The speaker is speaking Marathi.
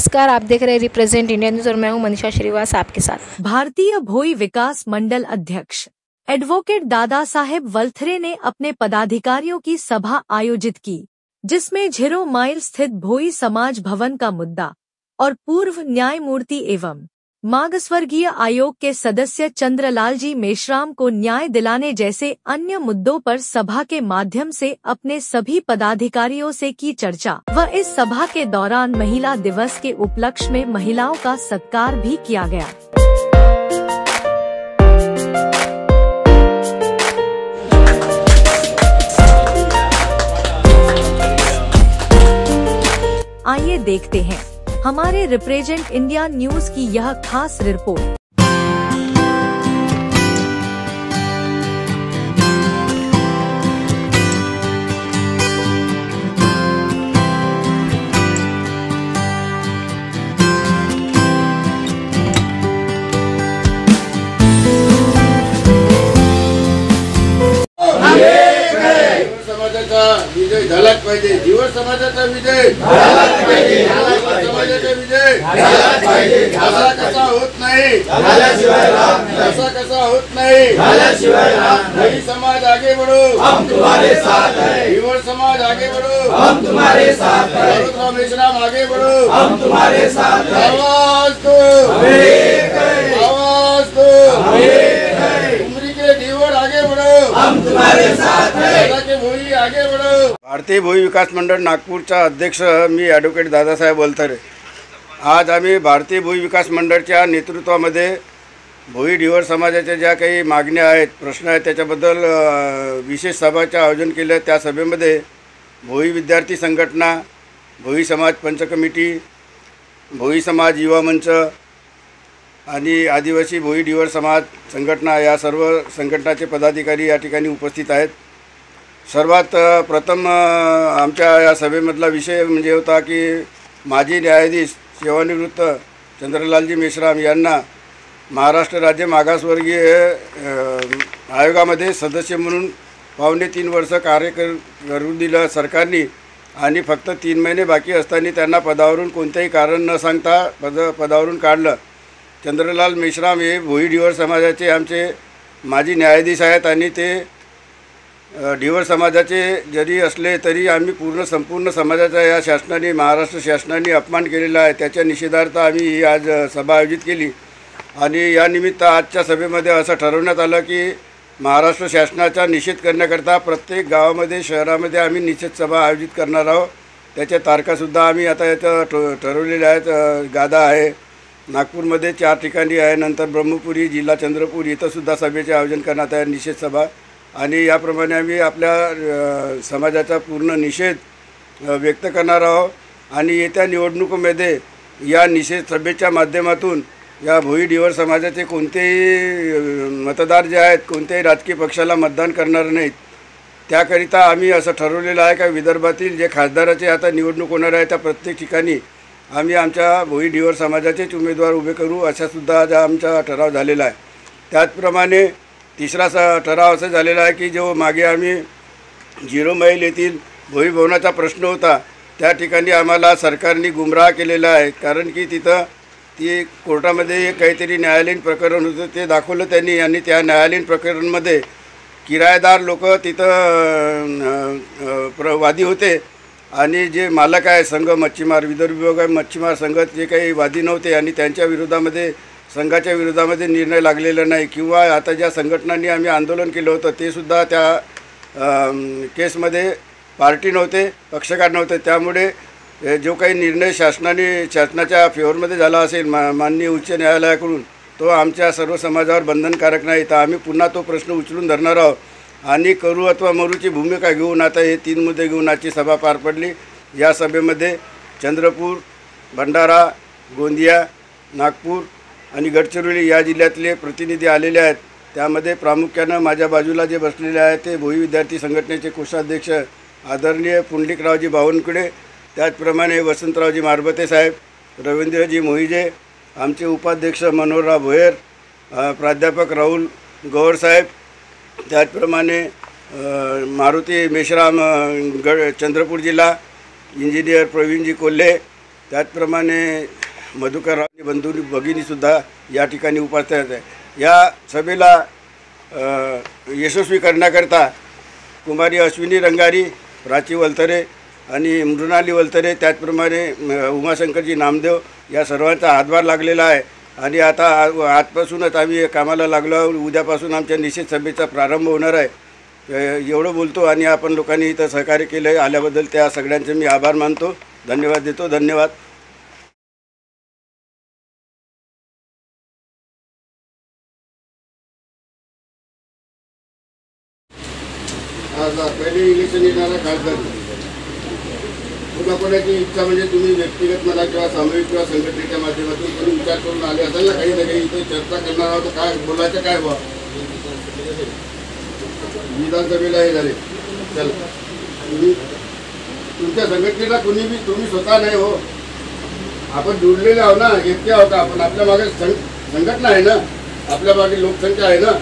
नमस्कार, आप देख रहे हैं रिप्रेजेंट इंडिया न्यूज और मैं हूं मनीषा श्रीवास आपके साथ। भारतीय भोई विकास मंडल अध्यक्ष एडवोकेट दादा साहेब वलथरे ने अपने पदाधिकारियों की सभा आयोजित की, जिसमें झिरो माइल स्थित भोई समाज भवन का मुद्दा और पूर्व न्यायमूर्ति एवं मागासवर्गीय आयोग के सदस्य चंद्रलाल जी मेश्राम को न्याय दिलाने जैसे अन्य मुद्दों पर सभा के माध्यम से अपने सभी पदाधिकारियों से की चर्चा व इस सभा के दौरान महिला दिवस के उपलक्ष्य में महिलाओं का सत्कार भी किया गया। आइए देखते हैं हमारे रिप्रेजेंट इंडिया न्यूज की यह खास रिपोर्ट। समाजाचा विजय झालाच पाहिजे। जीवन समाजाचा विजय झालाच पाहिजे। समाजाचा विजय झालाच पाहिजे। असा कसा होत नाही, असा कसा होत नाही। भोई समाज आगे बढ़ो, हम तुम्हारे साथ हैं। जीवन समाज आगे बढ़ो, हम तुम्हारे साथ हैं। भरतराम मेश्राम आगे बढ़ो, हम तुम्हारे साथ हैं। आवाज दो, आवाज दो, उमरी के दीवर आगे बढ़ो, हम तुम्हारे साथ हैं। भोई आगे बढ़ो। भारतीय भोई विकास मंडळ नागपूरचा अध्यक्ष मी ॲडव्होकेट दादासाहेब वलथरे। आज आम्ही भारतीय भोई विकास मंडळच्या नेतृत्वामध्ये भोई डिवर समाजाच्या ज्या काही मागण्या आहेत, प्रश्न आहेत, त्याच्याबद्दल विशेष सभाचे आयोजन केले। त्या सभेमध्ये भोई विद्यार्थी संघटना, भोई समाज पंच कमिटी, भोई समाज युवा मंच आणि आदिवासी भोई डिवर समाज संघटना या सर्व संघटनाचे पदाधिकारी या ठिकाणी उपस्थित आहेत। सर्वात प्रथम आमच्या या सभेमधला विषय म्हणजे होता की माजी न्यायाधीश सेवानिवृत्त चंद्रलालजी मेश्राम यांना महाराष्ट्र राज्य मागासवर्गीय आयोगामध्ये सदस्य म्हणून 3.5 वर्ष कार्य करू दिलं सरकारने आणि फक्त 3 महिने बाकी असताना त्यांना पदावरून कोणतेही कारण न सांगता पदावरून काढलं। चंद्रलाल मेश्राम हे भोई डिवर समाजाचे आमचे माजी न्यायाधीश आहेत आणि ते डिवर समाजाचे जरी असले तरी आम्ही संपूर्ण समाजाचा या शासनाने, महाराष्ट्र शासनाने अपमान केलेला आहे। त्याच्या निषेधार्थ आम्ही ही आज सभा आयोजित केली आणि या निमित्त आजच्या सभेमध्ये असं ठरवण्यात आलं की महाराष्ट्र शासनाचा निषेध करण्याकरता प्रत्येक गावामध्ये, शहरामध्ये आम्ही निषेध सभा आयोजित करणार आहोत। त्याच्या तारखासुद्धा आम्ही आता इथं ठरवलेल्या आहेत। गादा आहे, नागपूरमध्ये 4 ठिकाणी आहे, नंतर ब्रह्मपुरी, जिल्हा चंद्रपूर इथंसुद्धा सभेचे आयोजन करण्यात आहे, निषेध सभा। आणि याप्रमाणे आम्ही आपल्या समाजाचा पूर्ण निषेध व्यक्त करणार आहोत आणि येत्या निवडणुकीमध्ये या निषेध सभेच्या माध्यमातून या भोई डिवर समाजाचे कोणतेही मतदार जे आहेत कोणत्याही राजकीय पक्षाला मतदान करणार नाहीत। त्याकरिता आम्ही असं ठरवलेलं आहे का विदर्भातील जे खासदाराचे आता निवडणूक होणार आहे त्या प्रत्येक ठिकाणी आम्ही आमच्या भोई डिवर समाजाचेच उमेदवार उभे करू, अशासुद्धा आज आमचा ठराव झालेला आहे। त्याचप्रमाणे तिसरा ठराव असा झालेला आहे की जो मागे आम्ही झिरो माईल येथील भोई भवनाचा प्रश्न होता, त्या ठिकाणी आम्हाला सरकारने गुमराह केलेला आहे। कारण की तिथं ती कोर्टामध्ये काहीतरी न्यायालयीन प्रकरण होतं, ते दाखवलं त्यांनी आणि त्या न्यायालयीन प्रकरणामध्ये किरायेदार लोक तिथं वादी होते आणि जे मालक आहे संघ मच्छीमार, विदर्भ विभाग मच्छीमार संघ, जे काही वादी नव्हते आणि त्यांच्या विरोधामध्ये, संघाच्या विरोधामध्ये निर्णय लागलेला नाही किंवा आता ज्या संघटनांनी आम्ही आंदोलन केलं होतं ते सुद्धा त्या केसमध्ये पार्टी नव्हते, पक्षकार नव्हते। त्यामुळे जो काही निर्णय शासनाच्या फेवरमध्ये झाला असेल माननीय उच्च न्यायालयाकडून, तो आमच्या सर्व समाजावर बंधनकारक नाही। तर आम्ही पुन्हा तो प्रश्न उचलून धरणार आहोत आणि करू अथवा मरूची भूमिका घेऊन आता हे 3 मुद्दे घेऊन आजची सभा पार पडली। या सभेमध्ये चंद्रपूर, भंडारा, गोंदिया, नागपूर आणि गडचिरोली या जिल्ह्यातले प्रतिनिधी आलेले आहेत। त्यामध्ये प्रामुख्यानं माझ्या बाजूला जे बसलेले आहेत ते भोई विद्यार्थी संघटनेचे कोषाध्यक्ष आदरणीय पुंडलिकरावजी बावनकुळे, त्याचप्रमाणे वसंतरावजी मारबते साहेब, रवींद्रजी मोहिजे, आमचे उपाध्यक्ष मनोहरराव भोयर, प्राध्यापक राहुल गौर साहेब, त्याचप्रमाणे मारुती मेश्राम चंद्रपूर जिल्हा, इंजिनियर प्रवीणजी कोल्हे, त्याचप्रमाणे मधुकरराव बंधू भगिनीसुद्धा या ठिकाणी उपस्थित आहे. या सभेला यशस्वी करण्याकरता कुमारी अश्विनी रंगारी, प्राची वलथरे आणि मृणाली वलथरे, त्याचप्रमाणे उमाशंकरजी नामदेव या सर्वांचा हातभार लागलेला आहे. आणि आता आजपासूनच आम्ही कामाला लागलो. उद्यापासून आमच्या निश्चित सभेचा प्रारंभ होणार आहे. एवढं बोलतो आणि आपण लोकांनी इथं सहकार्य केलं आहे आल्याबद्दल त्या सगळ्यांचे मी आभार मानतो. धन्यवाद देतो. धन्यवाद. पहिले इलेक्शन येणारा खासदार कोणाकोणाची इच्छा म्हणजे तुम्ही व्यक्तिगत मला किंवा सामूहिक किंवा संघटनेच्या माध्यमातून कोणी विचार करून आले असेल ना, काही ना काही इथे चर्चा करणार आहोत. काय बोलायचं काय बा विधानसभेला हे झाले. चल तुम्ही तुमच्या संघटनेला कोणी बी तुम्ही स्वतः नाही हो, आपण जुडलेले आहो ना, एकटे आहोत आपण. आपल्या मागे संघटना आहे ना, आपल्या मागे लोकसंख्या आहे ना.